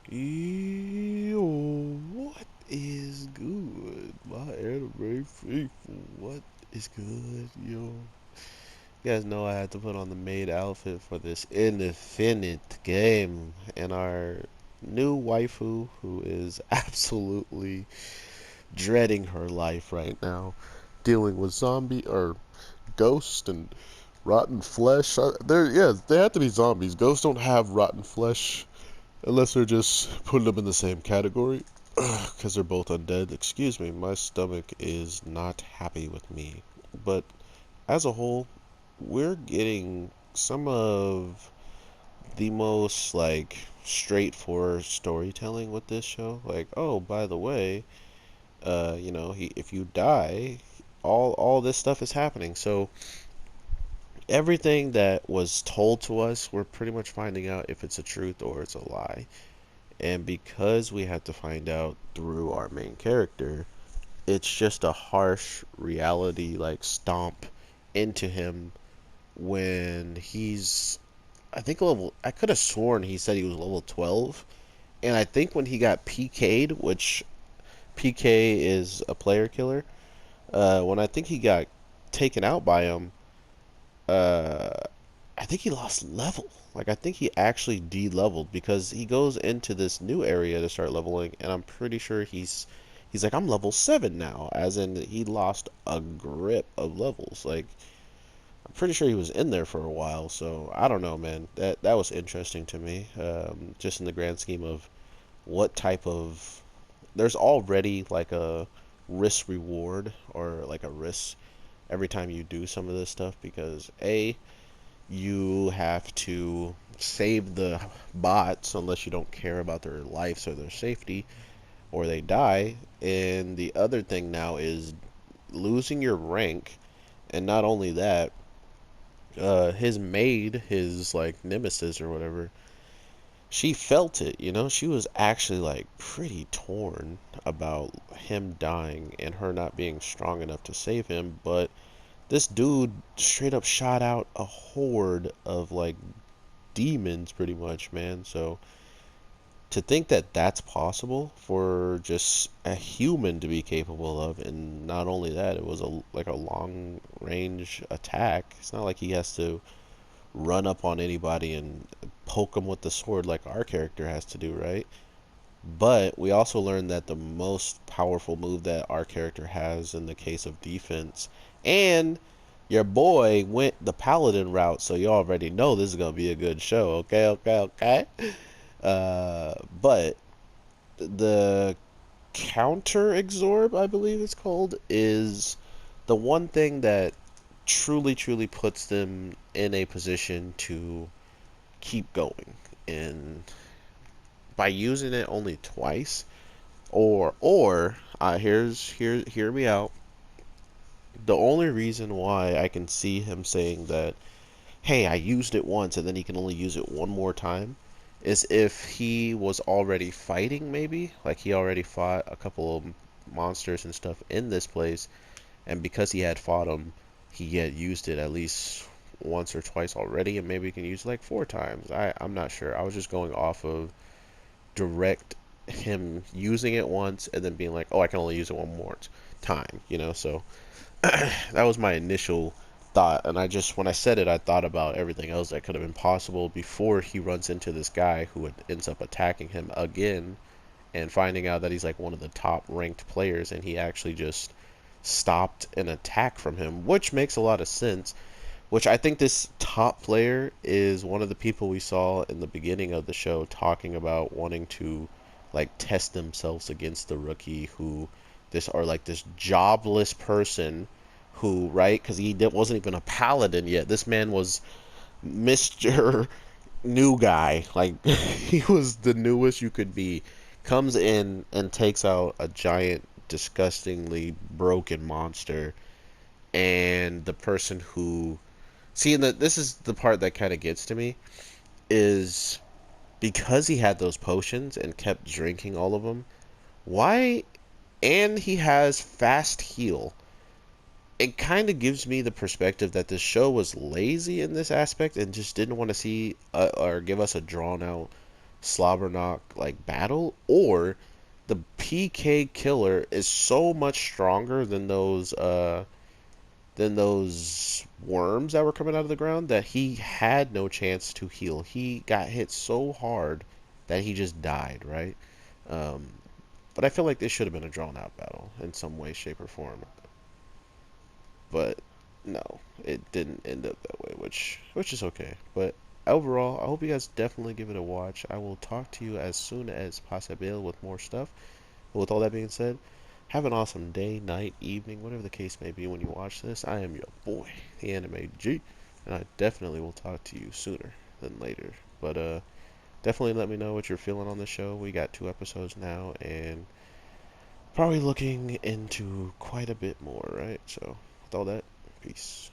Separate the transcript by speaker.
Speaker 1: Yo, what is good? My anime faithful, what is good, yo? You guys know I had to put on the maid outfit for this infinite game, and our new waifu, who is absolutely dreading her life right now, dealing with zombie or ghost and rotten flesh. They have to be zombies. Ghosts don't have rotten flesh. Unless they're just putting them in the same category. Because they're both undead. Excuse me, my stomach is not happy with me. But as a whole, we're getting some of the most, like, straightforward storytelling with this show. Like, oh, by the way, if you die, all this stuff is happening. So everything that was told to us, we're pretty much finding out if it's a truth or it's a lie. And because we had to find out through our main character, it's just a harsh reality like stomp into him when he's I could have sworn he said he was level 12. And I think when he got PK'd, which PK is a player killer, when I think he got taken out by him, uh, I think he lost level. Like I think he actually de-leveled because he goes into this new area to start leveling, and I'm pretty sure he's like I'm level 7 now, as in he lost a grip of levels. Like I'm pretty sure he was in there for a while. So I don't know, man. That was interesting to me. Just in the grand scheme of what type of there's already like a risk reward or like a risk every time you do some of this stuff because you have to save the bots unless you don't care about their lives or their safety or they die. And the other thing now is losing your rank. And not only that, his maid, his like nemesis or whatever, she felt it, she was actually like pretty torn about him dying and her not being strong enough to save him. But this dude straight up shot out a horde of like demons pretty much, man. So to think that that's possible for just a human to be capable of, and not only that, it was a long range attack. It's not like he has to run up on anybody and poke them with the sword like our character has to do, right? But we also learned that the most powerful move that our character has in the case of defense, and your boy went the paladin route, so you already know this is gonna be a good show. Okay, okay, okay. But the counter exorb, I believe it's called, is the one thing that truly, truly puts them in a position to keep going. And by using it only twice, hear me out. The only reason why I can see him saying that, hey, I used it once and then he can only use it one more time, is if he was already fighting, maybe. Like he already fought a couple of monsters and stuff in this place, and because he had fought them, he had used it at least once or twice already, and maybe he can use it like 4 times. I'm not sure. I was just going off of direct him using it once and then being like, oh, I can only use it one more time. So that was my initial thought, and when I said it, I thought about everything else that could have been possible before he runs into this guy who ends up attacking him again and finding out that he's like one of the top ranked players, and he actually just stopped an attack from him, which makes a lot of sense. Which I think this top player is one of the people we saw in the beginning of the show talking about wanting to like test themselves against the rookie this jobless person who, right, because wasn't even a paladin yet. This man was Mr. New Guy. Like he was the newest you could be. Comes in and takes out a giant, disgustingly broken monster, and the person who see, and this is the part that kind of gets to me, is because he had those potions and kept drinking all of them. Why? And he has fast heal. It kind of gives me the perspective that this show was lazy in this aspect and just didn't want to see or give us a drawn out slobber knock like battle, or the PK killer is so much stronger than those worms that were coming out of the ground that he had no chance to heal. He got hit so hard that he just died, right? Um, but I feel like this should have been a drawn out battle in some way, shape, or form. But no, it didn't end up that way, which is okay. But overall, I hope you guys definitely give it a watch. I will talk to you as soon as possible with more stuff. But with all that being said, have an awesome day, night, evening, whatever the case may be when you watch this. I am your boy, the Anime G, and I definitely will talk to you sooner than later. But definitely let me know what you're feeling on the show. We got 2 episodes now, and probably looking into quite a bit more, right? So, with all that, peace.